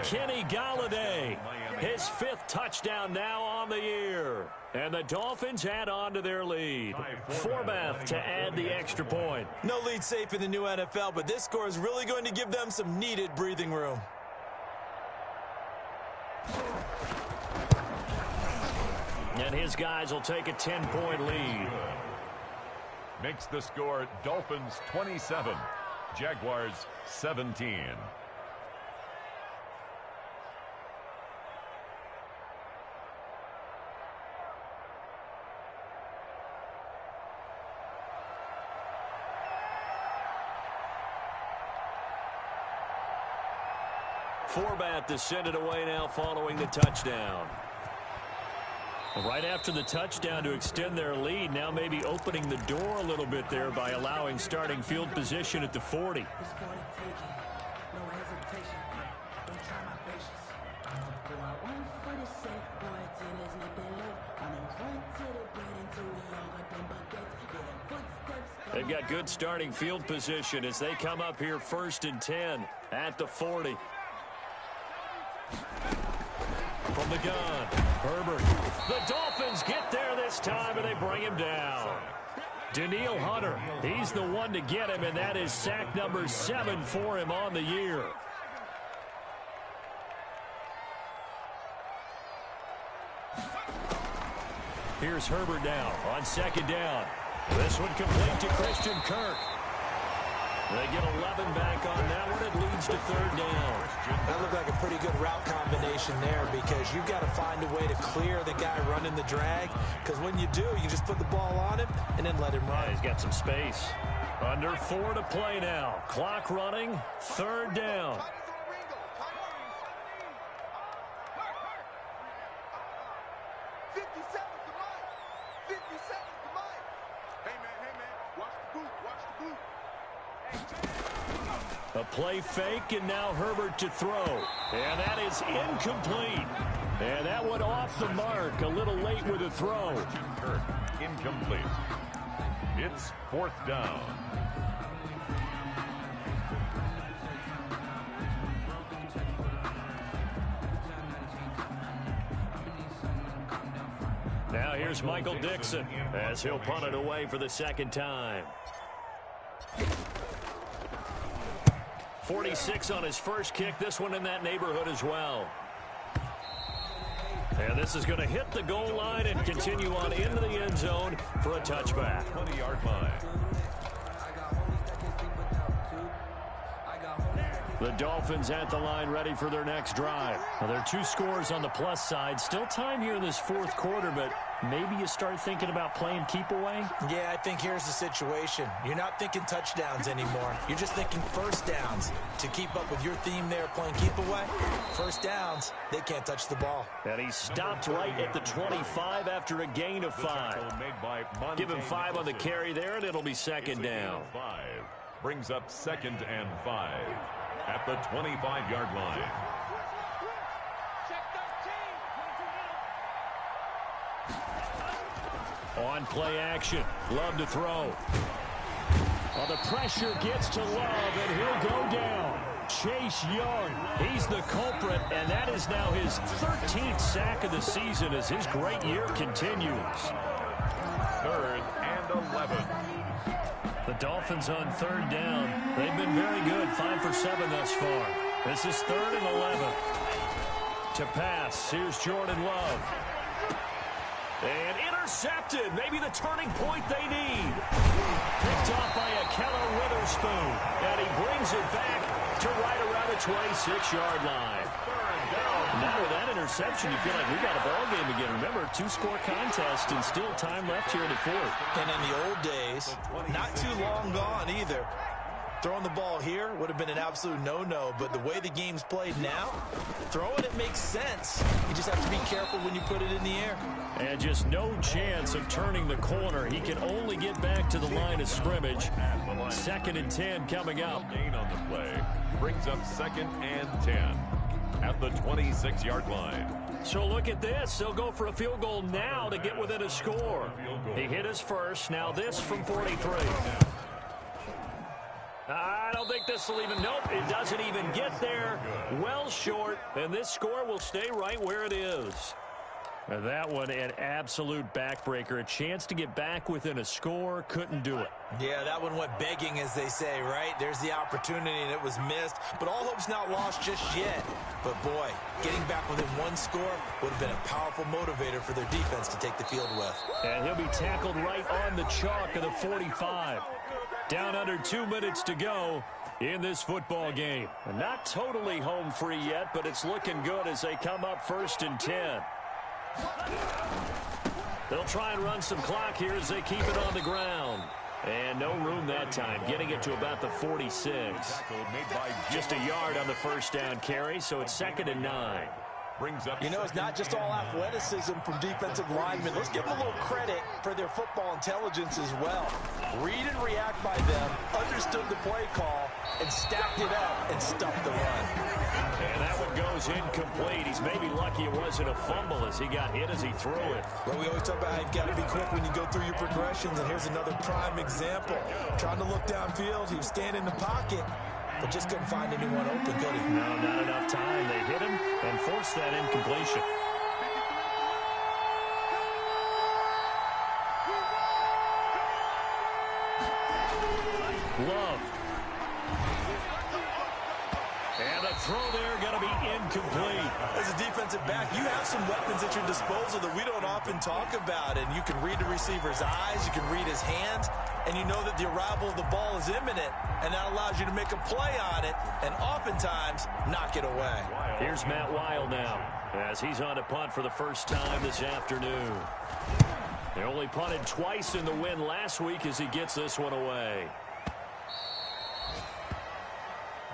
Kenny Galladay, his 5th touchdown now on the year. And the Dolphins add on to their lead. Forbath to add the extra point. No lead safe in the new NFL, but this score is really going to give them some needed breathing room. And his guys will take a 10-point lead. Makes the score Dolphins 27, Jaguars 17. Forbath to send it away now following the touchdown. Right after the touchdown to extend their lead, now maybe opening the door a little bit there by allowing starting field position at the 40. They've got good starting field position as they come up here 1st and 10 at the 40. From the gun, Herbert. The Dolphins get there this time, and they bring him down. Danielle Hunter, he's the one to get him, and that is sack number 7 for him on the year. Here's Herbert now on 2nd down. This one complete to Christian Kirk. They get 11 back on that one. It leads to 3rd down. That looked like a pretty good route combination there because you've got to find a way to clear the guy running the drag, because when you do, you just put the ball on him and then let him run. Yeah, he's got some space. Under 4 to play now. Clock running. 3rd down. A play fake, and now Herbert to throw. And that is incomplete. And that one off the mark. A little late with the throw. Kirk, incomplete. It's 4th down. Now here's Michael Dixon as he'll punt it away for the 2nd time. 46 on his first kick. This one in that neighborhood as well. And this is going to hit the goal line and continue on into the end zone for a touchback. 20-yard line. The Dolphins at the line ready for their next drive. Now, there are 2 scores on the plus side. Still time here in this fourth quarter, but maybe you start thinking about playing keep away? Yeah, I think here's the situation. You're not thinking touchdowns anymore. You're just thinking first downs. To keep up with your theme there, playing keep away, first downs, they can't touch the ball. And he stopped right at the 25 after a gain of 5. Give him 5 on the carry there, and it'll be second down. 5 brings up 2nd and 5 at the 25-yard line. On play action. Love to throw. Well, the pressure gets to Love, and he'll go down. Chase Young, he's the culprit, and that is now his 13th sack of the season as his great year continues. 3rd and 11. The Dolphins on 3rd down. They've been very good, 5 for 7 thus far. This is 3rd and 11. To pass, here's Jordan Love. And intercepted, maybe the turning point they need. Picked off by a Keller Witherspoon, and he brings it back to right around the 26-yard line. Now with that interception, you feel like we got a ball game again. Remember, 2-score contest and still time left here in the fourth. And in the old days, not too long gone either. Throwing the ball here would have been an absolute no-no, but the way the game's played now, throwing it makes sense. You just have to be careful when you put it in the air. And just no chance of turning the corner. He can only get back to the line of scrimmage. 2nd and 10 coming up. Gain on the play brings up 2nd and 10 at the 26-yard line. So look at this. They'll go for a field goal now to get within a score. He hit his first. Now this from 43. I don't think this will even, nope, it doesn't even get there. Well short, and this score will stay right where it is. And that one, an absolute backbreaker. A chance to get back within a score, couldn't do it. Yeah, that one went begging, as they say, right? There's the opportunity, and it was missed. But all hope's not lost just yet. But, boy, getting back within 1 score would have been a powerful motivator for their defense to take the field with. And he'll be tackled right on the chalk of the 45. Down under 2 minutes to go in this football game. And not totally home free yet, but it's looking good as they come up 1st and 10. They'll try and run some clock here as they keep it on the ground. And no room that time, getting it to about the 46. Just a yard on the first down carry, so it's 2nd and 9. You know, it's not just all athleticism from defensive linemen. Let's give them a little credit for their football intelligence as well. Read and react by them, understood the play call, and stacked it up and stuffed the run. And that one goes incomplete. He's maybe lucky it wasn't a fumble as he got hit as he threw it. Well, we always talk about how you've got to be quick when you go through your progressions, and here's another prime example. Trying to look downfield, he was standing in the pocket, but just couldn't find anyone open, could he? No, not enough time. They hit him and forced that incompletion. Love. And the throw there going to be incomplete. As a defensive back, you have some weapons at your disposal that we don't often talk about. And you can read the receiver's eyes, you can read his hands, and you know that the arrival of the ball is imminent. And that allows you to make a play on it and oftentimes knock it away. Here's Matt Weil now as he's on to punt for the first time this afternoon. They only punted twice in the win last week as he gets this one away.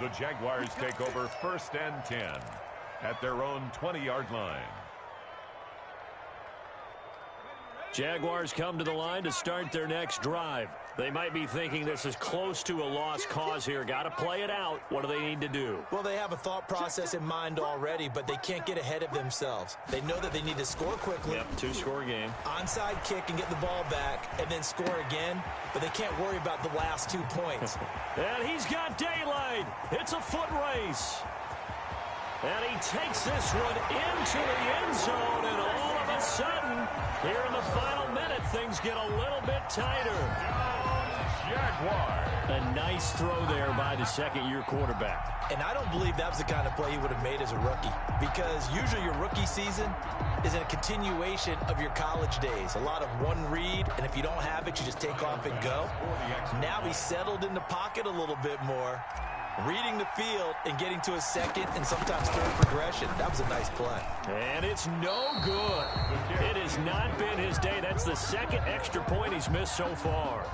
The Jaguars take over 1st and 10 at their own 20-yard line. Jaguars come to the line to start their next drive. They might be thinking this is close to a lost cause here. Got to play it out. What do they need to do? Well, they have a thought process in mind already, but they can't get ahead of themselves. They know that they need to score quickly. Yep, 2-score game. Onside kick and get the ball back and then score again, but they can't worry about the last 2 points. And he's got daylight. It's a foot race. And he takes this one into the end zone, and all of a sudden, here in the final minute, things get a little bit tighter. Jaguars. A nice throw there by the second-year quarterback. And I don't believe that was the kind of play he would have made as a rookie, because usually your rookie season is a continuation of your college days. A lot of one read, and if you don't have it, you just take off and go. Now he's settled in the pocket a little bit more. Reading the field and getting to a second and sometimes third progression. That was a nice play. And it's no good. It has not been his day. That's the second extra point he's missed so far.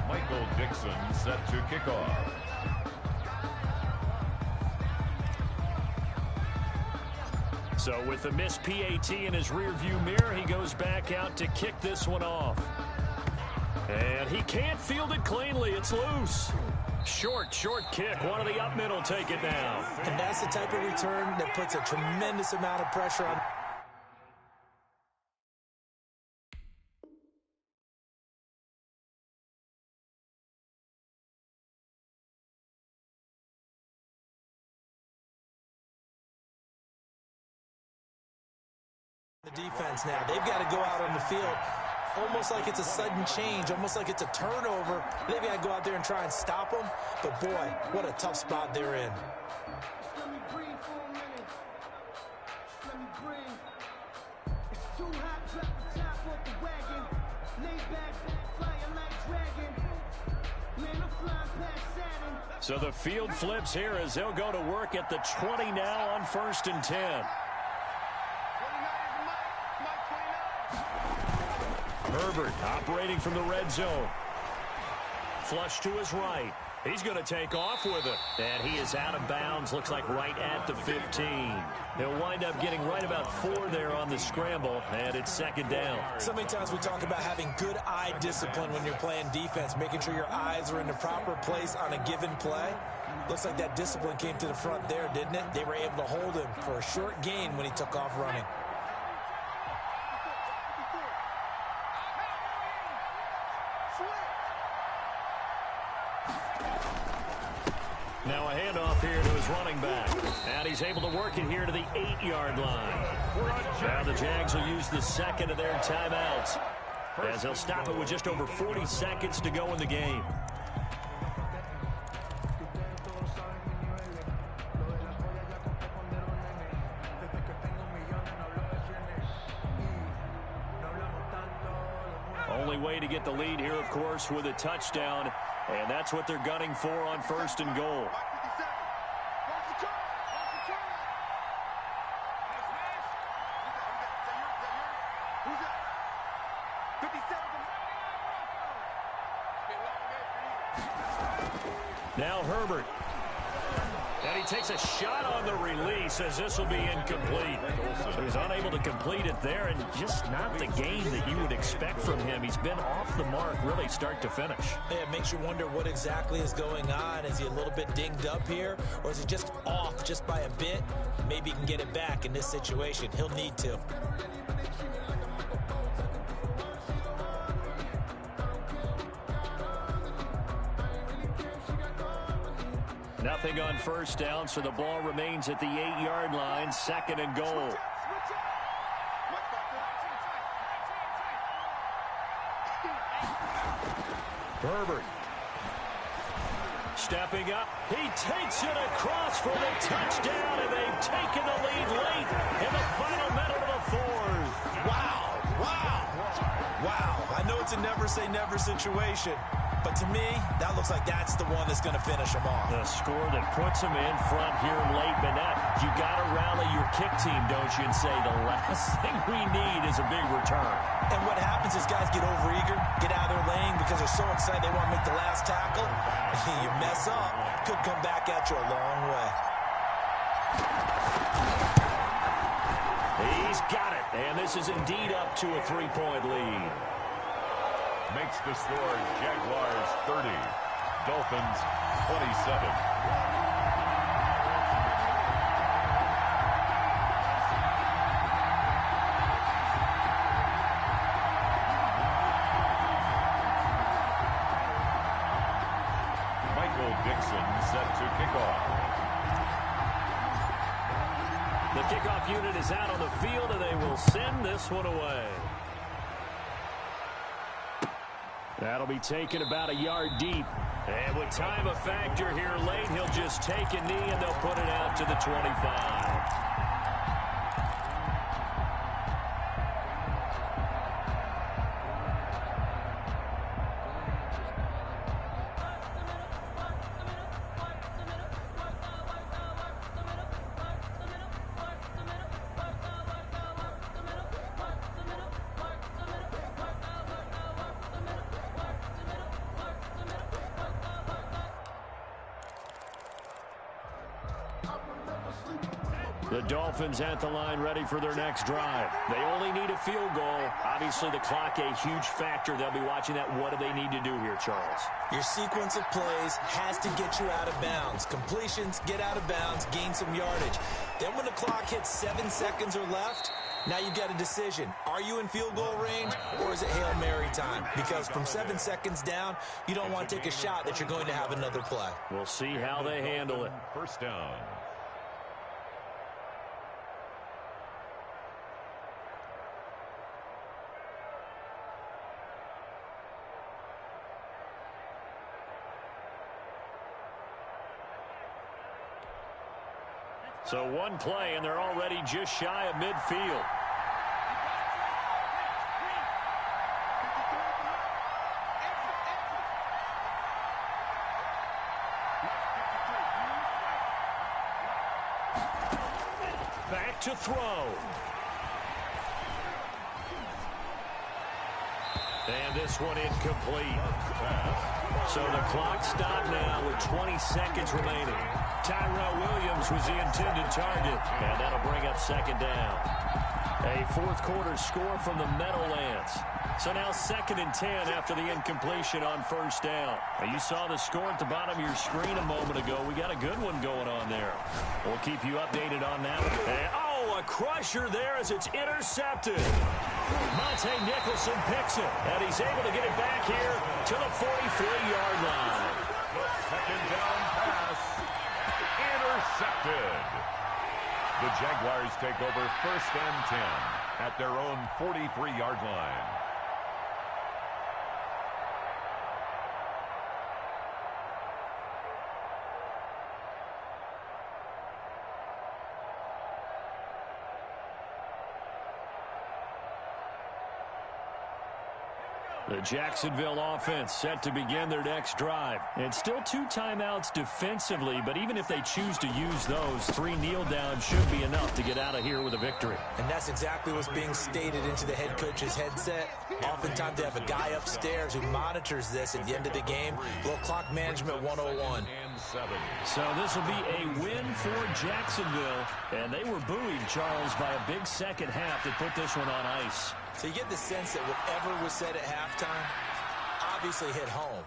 Michael Dixon set to kick off. So with the missed PAT in his rearview mirror, he goes back out to kick this one off. And he can't field it cleanly. It's loose. Short kick. One of the up mid will take it down. And that's the type of return that puts a tremendous amount of pressure on. The defense now. They've got to go out on the field almost like it's a sudden change, almost like it's a turnover. They've got to go out there and try and stop them. But, boy, what a tough spot they're in. Let me breathe for a minute. Let me breathe. It's too hot, drop the top off the wagon. Lay back, fire like dragon. Man, I'm flying past Saturn. So the field flips here as they'll go to work at the 20 now on 1st and 10. Herbert operating from the red zone. Flush to his right. He's going to take off with it. And he is out of bounds, looks like right at the 15. He'll wind up getting right about 4 there on the scramble, and it's 2nd down. So many times we talk about having good eye discipline when you're playing defense, making sure your eyes are in the proper place on a given play. Looks like that discipline came to the front there, didn't it? They were able to hold him for a short gain when he took off running. Now a handoff here to his running back. And he's able to work it here to the 8-yard line. Now the Jags will use the second of their timeouts, as they'll stop it with just over 40 seconds to go in the game. Only way to get the lead here, of course, with a touchdown. And that's what they're gunning for on 1st and goal. Now Herbert. And he takes a shot on the release as this will be incomplete. So he's unable to complete it there, and just not the game that you would expect from him. He's been off the mark really start to finish. Yeah, it makes you wonder what exactly is going on. Is he a little bit dinged up here, or is he just off just by a bit? Maybe he can get it back in this situation. He'll need to. Nothing on 1st down, so the ball remains at the 8-yard line, 2nd and goal. Herbert. Stepping up, he takes it across for the touchdown, and they've taken the lead late in the final minute of the 4th. Wow. I know it's a never-say-never situation, but to me, that looks like that's the one that's going to finish them off. The score that puts them in front here late, but now you got to rally your kick team, don't you, and say the last thing we need is a big return. And what happens is guys get overeager, get out of their lane because they're so excited they want to make the last tackle. You mess up, could come back at you a long way. He's got it, and this is indeed up to a 3-point lead. Makes the score Jaguars 30, Dolphins 27. Michael Dixon set to kick off. The kickoff unit is out on the field, and they will send this one away. That'll be taken about a yard deep. And with time a factor here late, he'll just take a knee, and they'll put it out to the 25. The Dolphins at the line ready for their next drive. They only need a field goal. Obviously, the clock a huge factor. They'll be watching that. What do they need to do here, Charles? Your sequence of plays has to get you out of bounds. Completions, get out of bounds, gain some yardage. Then when the clock hits 7 seconds or left, now you've got a decision. Are you in field goal range, or is it Hail Mary time? Because from 7 seconds down, you don't want to take a shot that you're going to have another play. We'll see how they handle it. First down. So one play, and they're already just shy of midfield. Back to throw. And this one incomplete. So the clock stopped now with 20 seconds remaining. Tyrell Williams was the intended target, and that'll bring up second down. A fourth quarter score from the Meadowlands. So now 2nd and 10 after the incompletion on first down. Now you saw the score at the bottom of your screen a moment ago. We got a good one going on there. We'll keep you updated on that one. And, a crusher there as it's intercepted. Monte Nicholson picks it, and he's able to get it back here to the 43-yard line. The second down pass intercepted. The Jaguars take over 1st and 10 at their own 43-yard line. The Jacksonville offense set to begin their next drive. It's still 2 timeouts defensively, but even if they choose to use those, 3 kneel downs should be enough to get out of here with a victory. And that's exactly what's being stated into the head coach's headset. Oftentimes they have a guy upstairs who monitors this at the end of the game. Little clock management 101. So this will be a win for Jacksonville. And they were buoyed, Charles, by a big second half that put this one on ice. So you get the sense that whatever was said at halftime obviously hit home.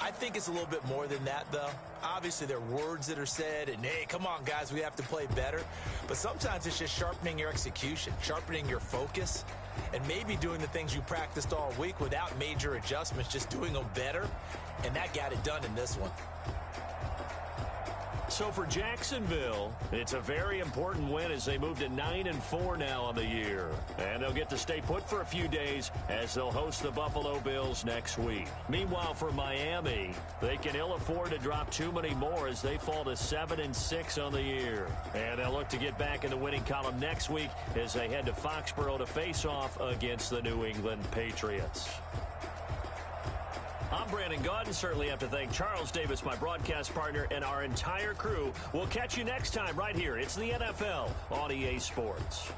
I think it's a little bit more than that, though. Obviously, there are words that are said, and, hey, come on, guys, we have to play better. But sometimes it's just sharpening your execution, sharpening your focus, and maybe doing the things you practiced all week without major adjustments, just doing them better. And that got it done in this one. So for Jacksonville, it's a very important win as they move to 9-4 now on the year. And they'll get to stay put for a few days as they'll host the Buffalo Bills next week. Meanwhile, for Miami, they can ill afford to drop too many more as they fall to 7-6 on the year. And they'll look to get back in the winning column next week as they head to Foxborough to face off against the New England Patriots. I'm Brandon Gaudin. Certainly have to thank Charles Davis, my broadcast partner, and our entire crew. We'll catch you next time right here. It's the NFL on EA Sports.